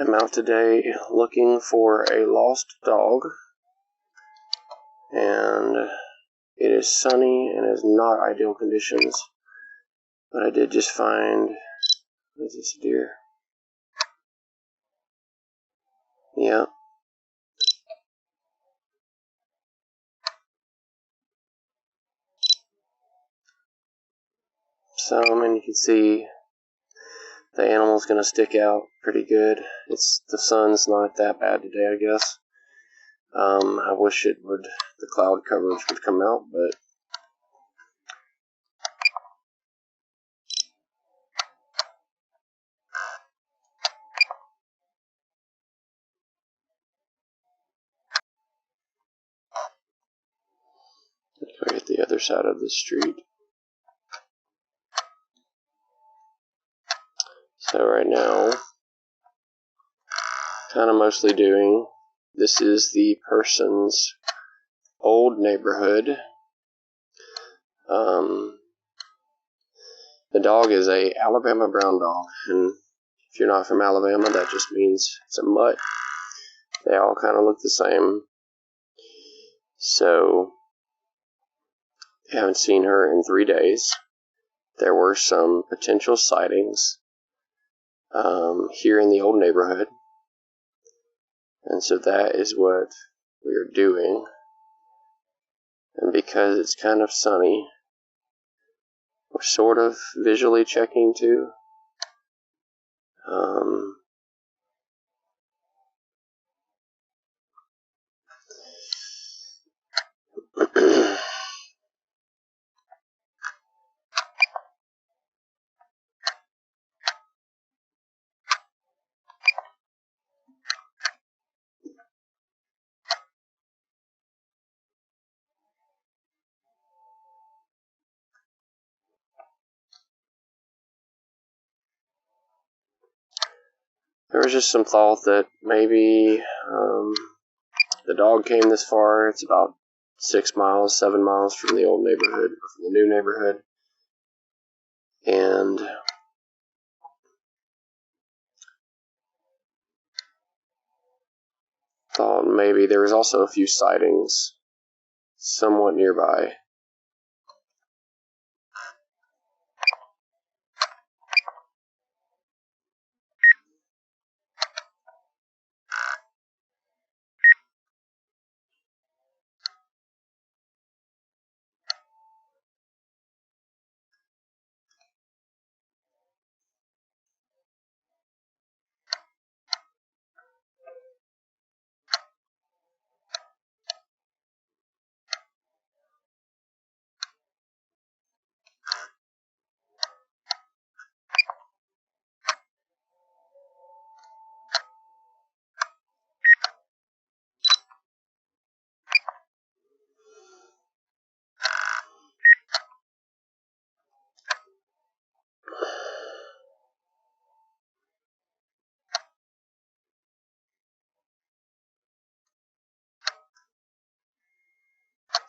I'm out today looking for a lost dog, and it is sunny and is not ideal conditions, but I did just find, what is this, deer? Yeah. So, I mean, you can see the animal's going to stick out pretty good. The sun's not that bad today, I guess. I wish the cloud coverage would come out, but go hit the other side of the street. So right now, kind of mostly this is the person's old neighborhood. The dog is a Alabama brown dog, and if you're not from Alabama, that just means it's a mutt. They all kind of look the same. So, I haven't seen her in 3 days. There were some potential sightings here in the old neighborhood, and so that is what we are doing. And because it's kind of sunny, we're sort of visually checking too. There was just some thought that maybe the dog came this far. It's about 6 miles, 7 miles from the old neighborhood, or from the new neighborhood. And thought maybe there was also a few sightings somewhat nearby.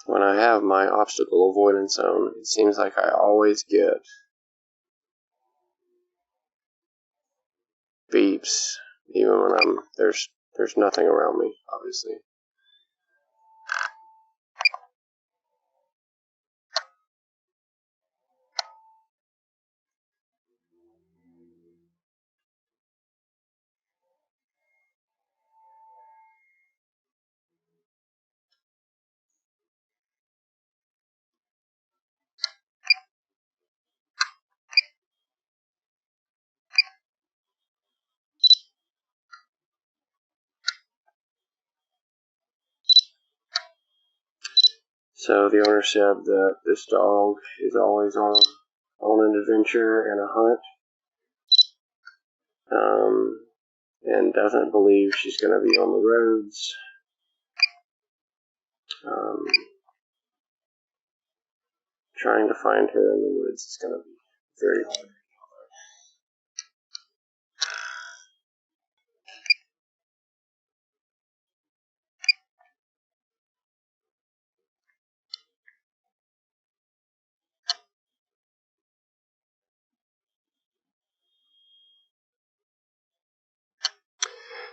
When I have my obstacle avoidance zone, it seems like I always get beeps, even when there's nothing around me, obviously. So the owner said that this dog is always on an adventure and a hunt, and doesn't believe she's going to be on the roads. Trying to find her in the woods is going to be very hard.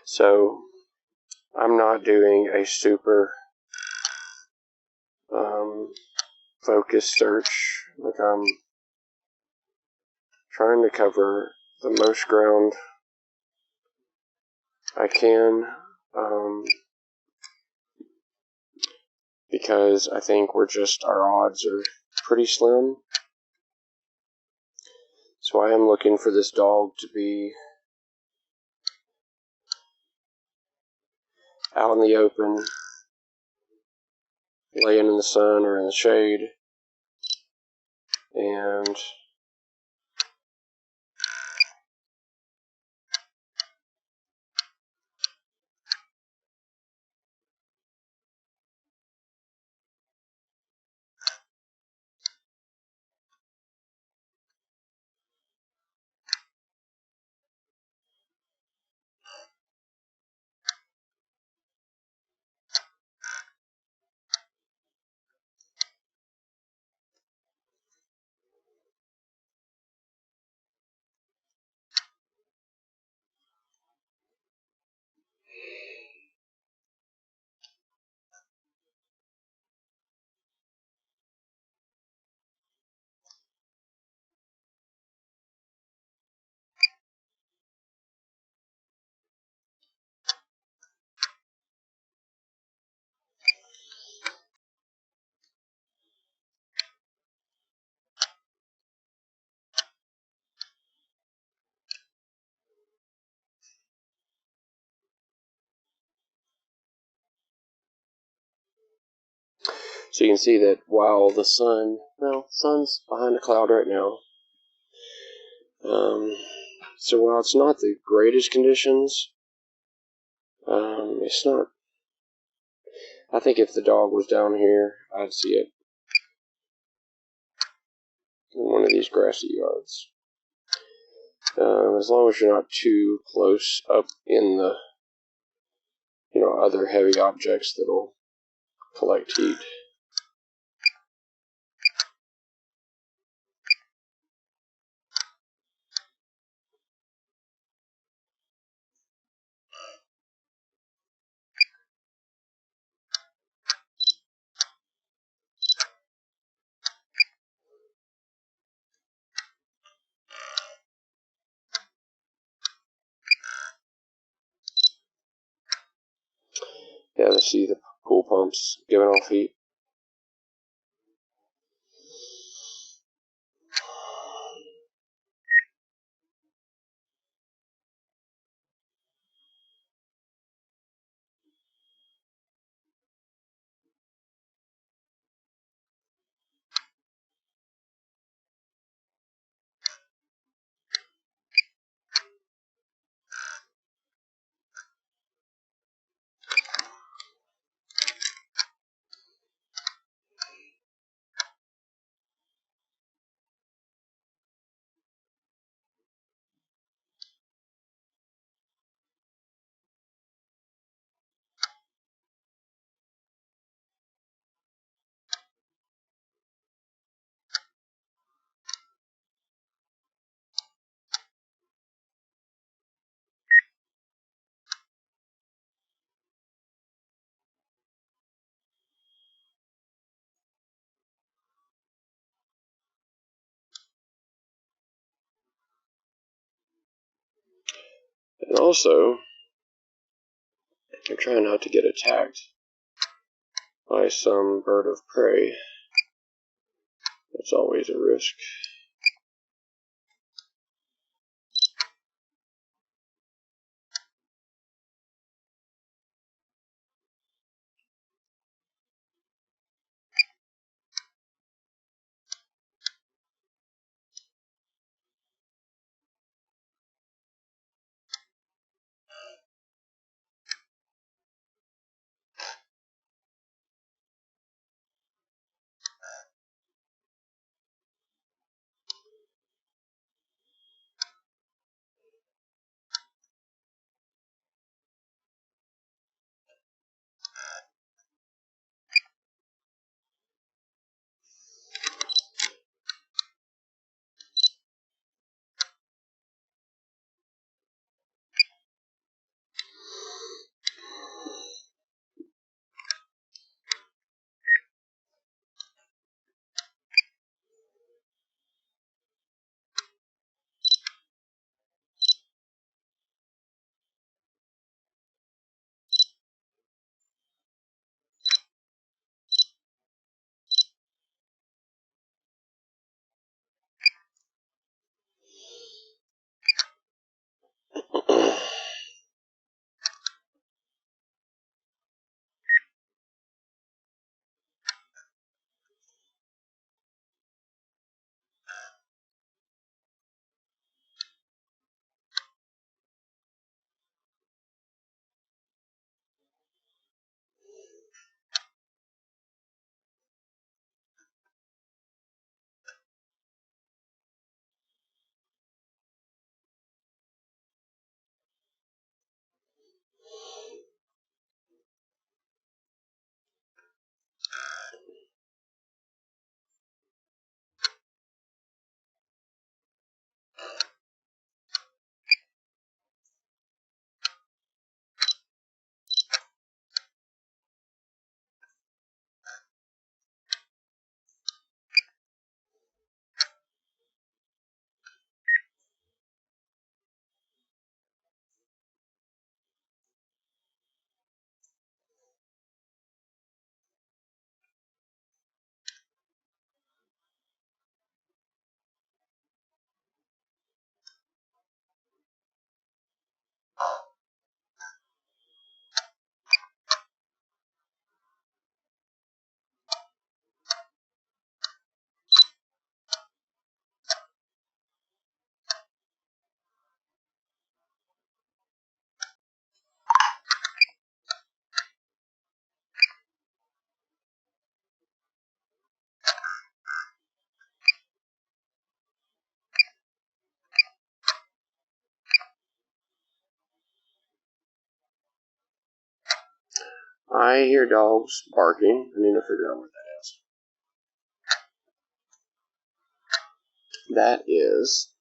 So I'm not doing a super focused search. Like, I'm trying to cover the most ground I can, because I think our odds are pretty slim. So I am looking for this dog to be out in the open, laying in the sun or in the shade, and so you can see that while the sun's behind a cloud right now. So while it's not the greatest conditions, it's not. I think if the dog was down here, I'd see it in one of these grassy yards. As long as you're not too close up in the, other heavy objects that'll collect heat. Yeah, to see the pool pumps giving off heat. And also, I'm trying not to get attacked by some bird of prey. That's always a risk. I hear dogs barking. I need to figure out what that is. That is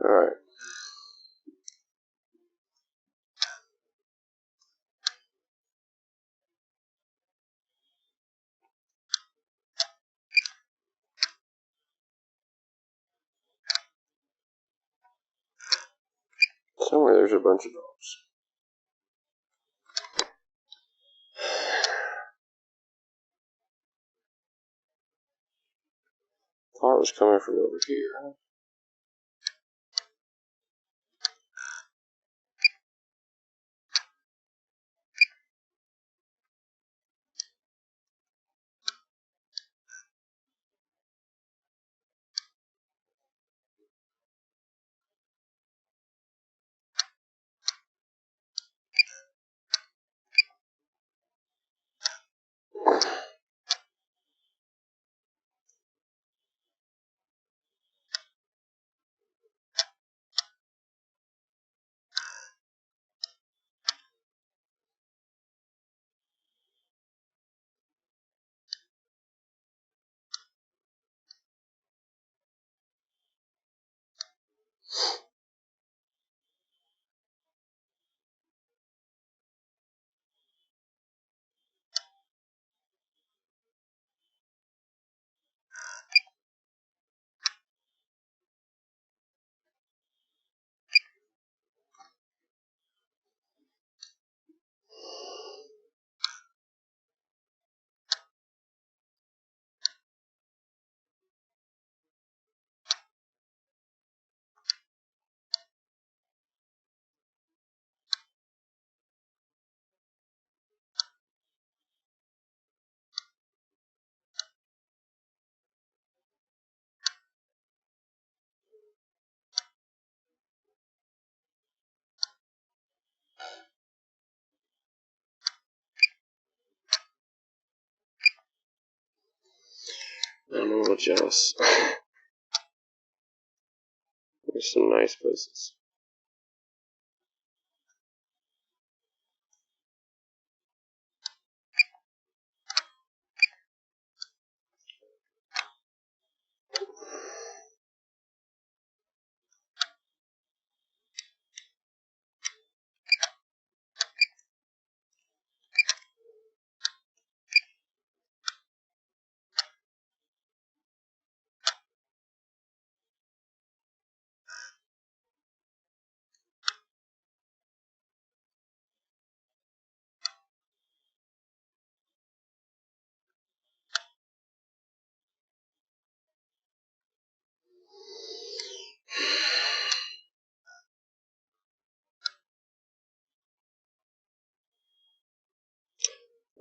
alright. Somewhere there's a bunch of dogs. Thought it was coming from over here. I'm gonna adjust. There's some nice places.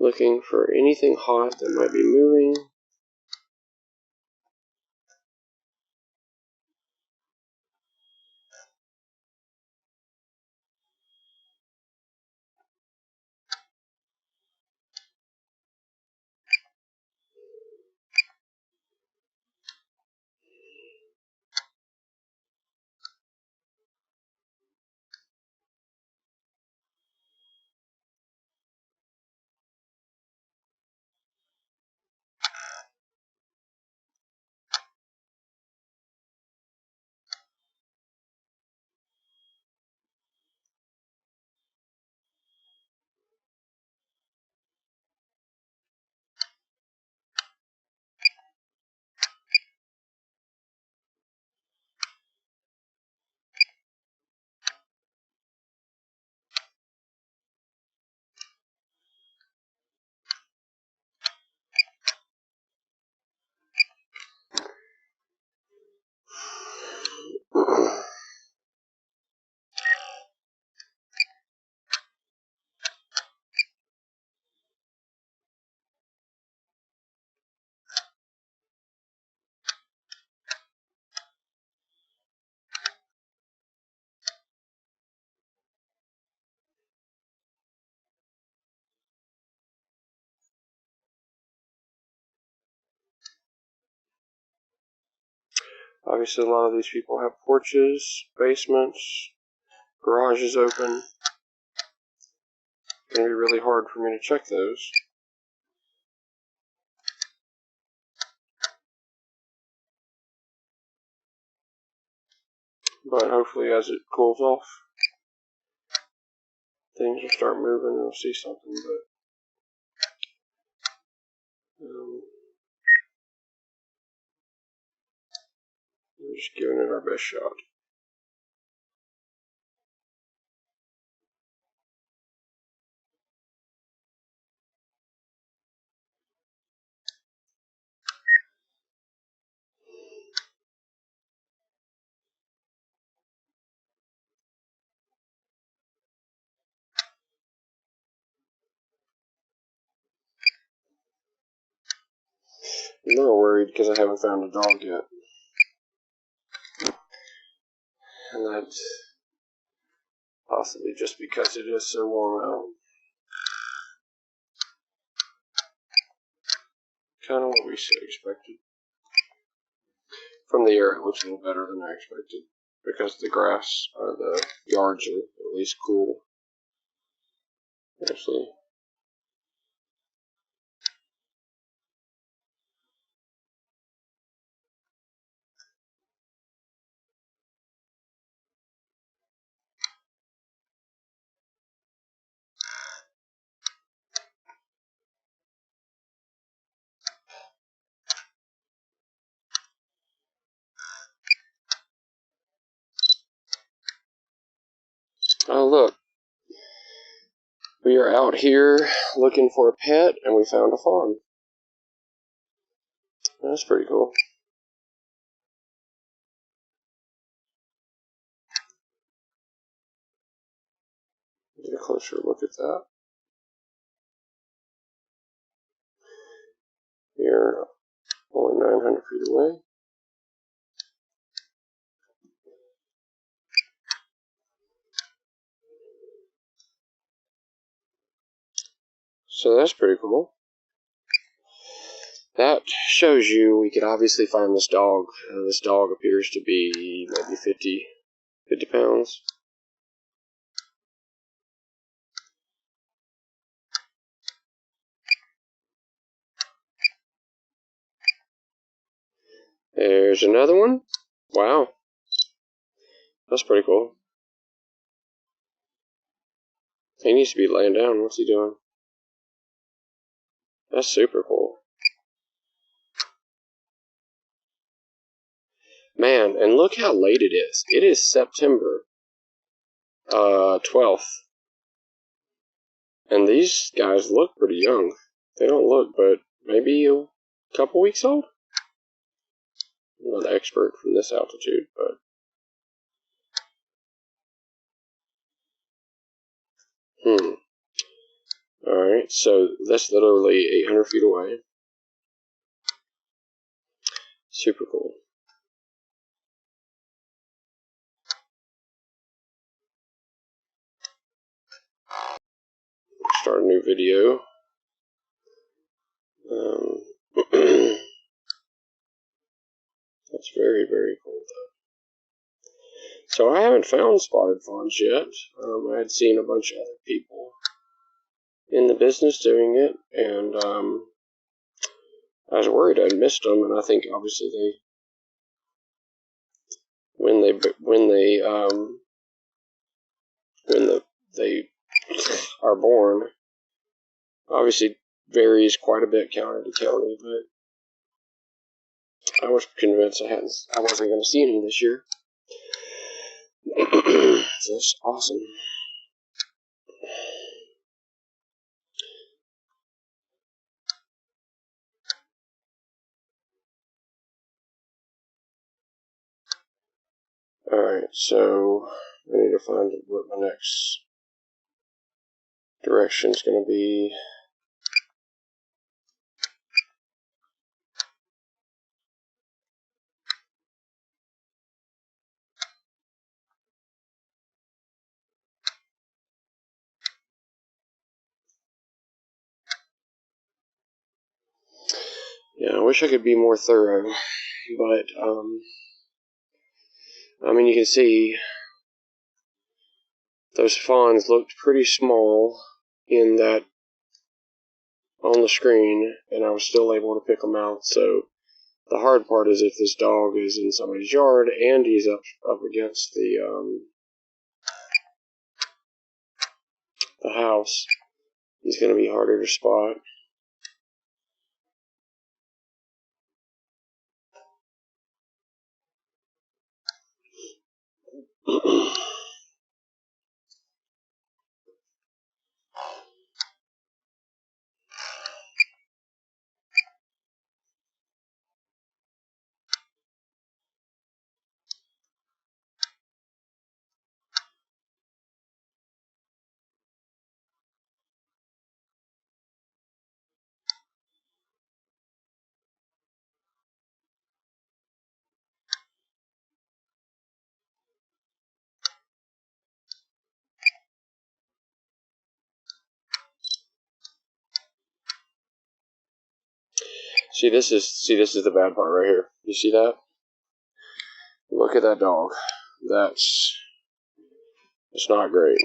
Looking for anything hot that might be moving. Obviously, a lot of these people have porches, basements, garages open. It's going to be really hard for me to check those. But hopefully, as it cools off, things will start moving and we'll see something. But we're just giving it our best shot. I'm not worried because I haven't found a dog yet. And that's possibly just because it is so warm out. Kind of what we expected. From the air, it looks a little better than I expected. Because the grass, or the yards are at least cool. Actually. Oh, look. We are out here looking for a pet, and we found a fawn. That's pretty cool. Get a closer look at that. You're only 900 feet away. So that's pretty cool. That shows you we could obviously find this dog. This dog appears to be maybe 50 pounds. There's another one. Wow. That's pretty cool. He needs to be laying down. What's he doing? That's super cool. Man, and look how late it is. It is September 12th. And these guys look pretty young. They don't look, but maybe a couple weeks old? I'm not an expert from this altitude, but... Alright, so that's literally 800 feet away. Super cool. Start a new video. That's very, very cool, though. So I haven't found spotted fawns yet. I had seen a bunch of other people in the business doing it, and I was worried I'd missed them, and I think obviously they are born, obviously varies quite a bit county to county, but I was convinced I wasn't going to see any this year. That's awesome. Alright, so I need to find what my next direction is going to be. Yeah, I wish I could be more thorough, but I mean, you can see those fawns looked pretty small in that on the screen, and I was still able to pick them out. So the hard part is if this dog is in somebody's yard and he's up against the house, he's going to be harder to spot. See, this is the bad part right here. You see that? Look at that dog. It's not great.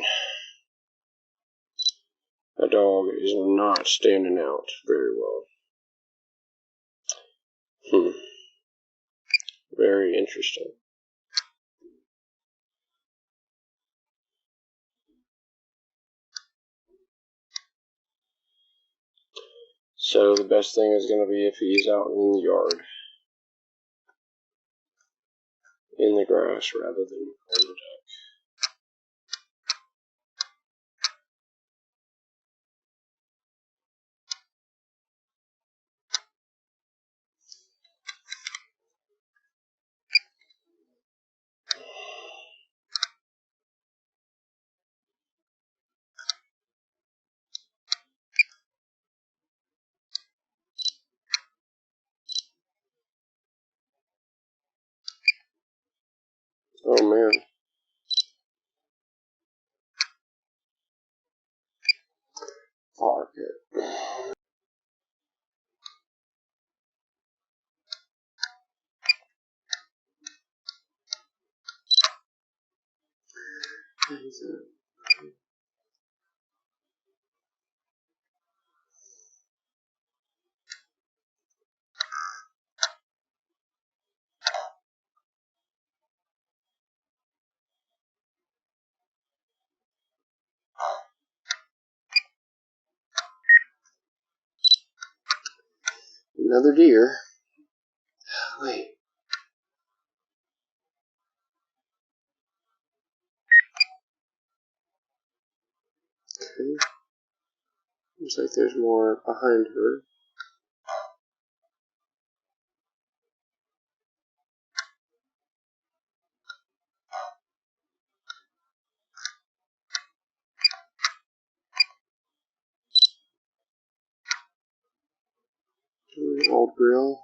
That dog is not standing out very well. Very interesting. So the best thing is going to be if he's out in the yard, in the grass, rather than on the deck. Oh man. Fuck it. Another deer. Wait. Okay. Looks like there's more behind her. Old grill.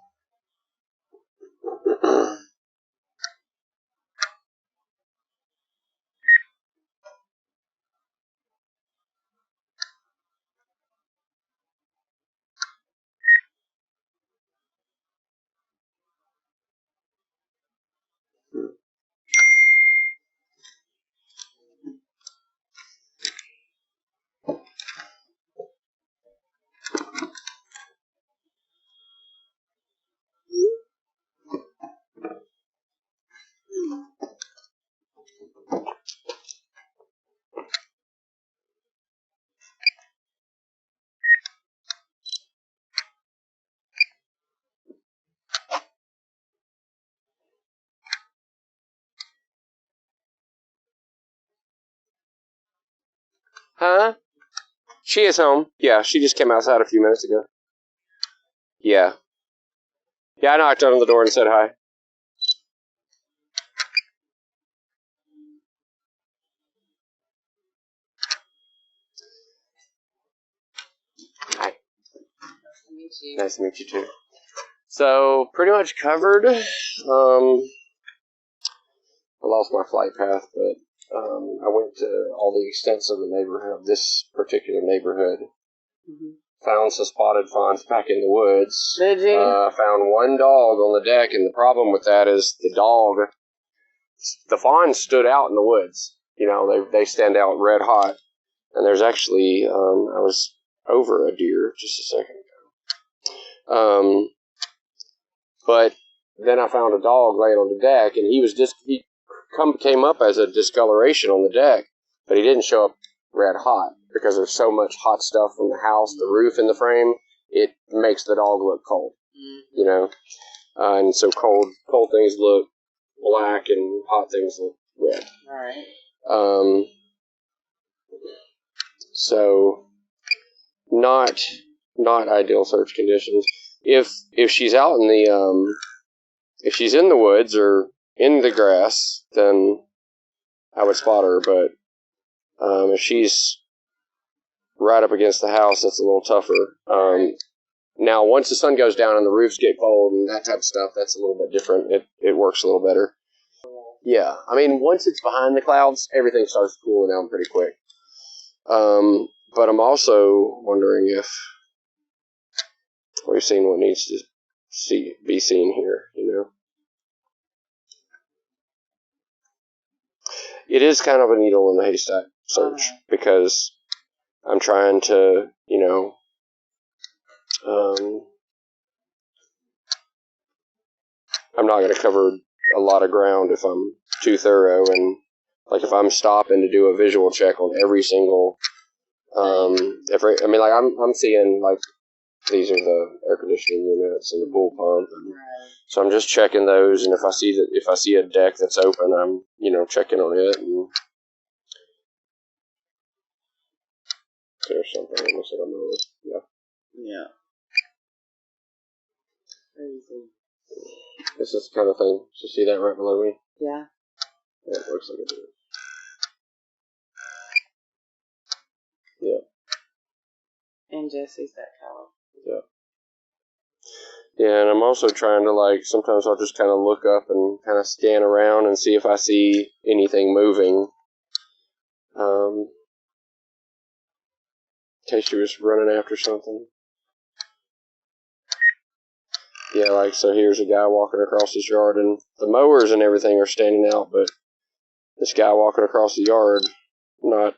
Huh? She is home. Yeah, she just came outside a few minutes ago. Yeah. Yeah, I knocked on the door and said hi. Hi. Nice to meet you too. So, pretty much covered. I lost my flight path, but I went to all the extents of the neighborhood, this particular neighborhood. Mm-hmm. Found some spotted fawns back in the woods. Did you? Found one dog on the deck, and the problem with that is the dog the fawns stood out in the woods. You know, they stand out red hot. And there's actually, I was over a deer just a second ago. But then I found a dog laying on the deck, and he came up as a discoloration on the deck, but he didn't show up red hot because there's so much hot stuff from the house, the roof, and the frame. It makes the dog look cold, you know. And so cold things look black, and hot things look red. All right. So not ideal search conditions. If she's out in the if she's in the woods or in the grass, then I would spot her. But if she's right up against the house, that's a little tougher. Now, once the sun goes down and the roofs get cold and that type of stuff, that's a little bit different. It works a little better. Yeah, I mean, once it's behind the clouds, everything starts cooling down pretty quick. But I'm also wondering if we've seen what needs to be seen here, you know. It is kind of a needle in the haystack search because I'm trying to, you know, I'm not going to cover a lot of ground if I'm too thorough, and like if I'm stopping to do a visual check on every single, I'm seeing like these are the air conditioning units and the pool pump, and so I'm just checking those, and if I see a deck that's open, I'm, you know, checking on it, and there's something I must have noticed. Yeah. Crazy. This is the kind of thing. You see that right below me? Yeah. It looks like it is. Yeah. And Jessie's that color. Yeah. Yeah, and I'm also trying to, like, sometimes I'll just kind of look up and kind of scan around and see if I see anything moving. In case she was running after something. Yeah, like, so here's a guy walking across his yard, and the mowers and everything are standing out, but this guy walking across the yard, not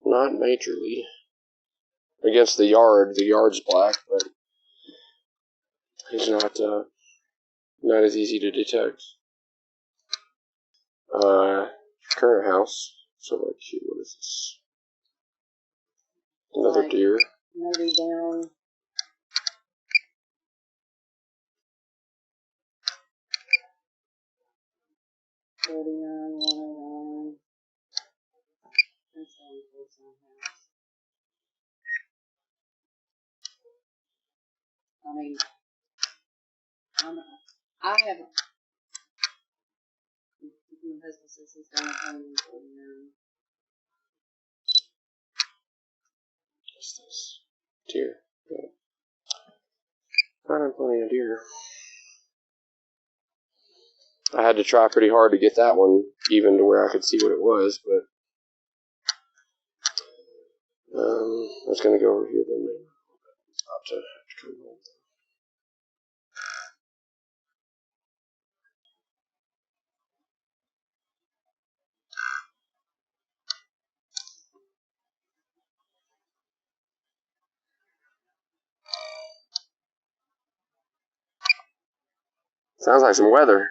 majorly. Against the yard's black, but he's not as easy to detect. Current house. So, like, what is this? Another deer. Maybe down. $49.101. That's all it's on house. I mean, I haven't. My husband says he's going home $149. What's this? Deer. Yeah. Finding plenty of deer. I had to try pretty hard to get that one even to where I could see what it was, but I was going to go over here then. About to come home. Sounds like some weather.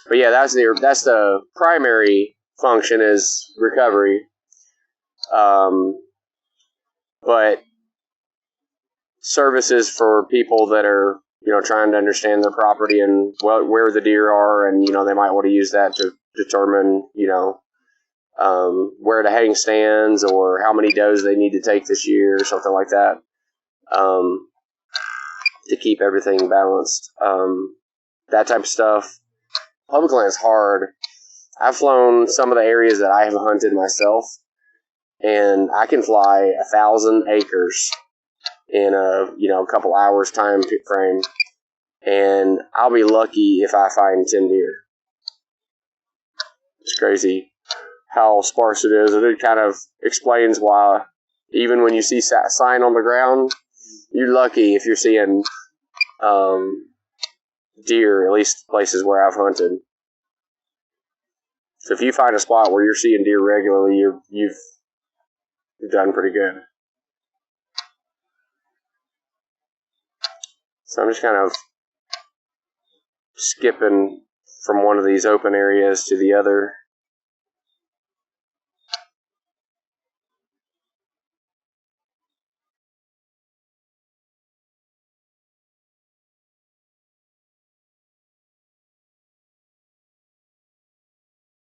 But yeah, that's the primary function is recovery. But services for people that are, trying to understand their property and where the deer are, and, they might want to use that to determine, where to hang stands or how many does they need to take this year or something like that, to keep everything balanced. That type of stuff. Public land is hard. I've flown some of the areas that I have hunted myself, and I can fly 1,000 acres in a couple hours time frame, and I'll be lucky if I find 10 deer. It's crazy how sparse it is, and it kind of explains why even when you see sign on the ground, you're lucky if you're seeing deer, at least places where I've hunted. So if you find a spot where you're seeing deer regularly, you've done pretty good. So I'm just kind of skipping from one of these open areas to the other.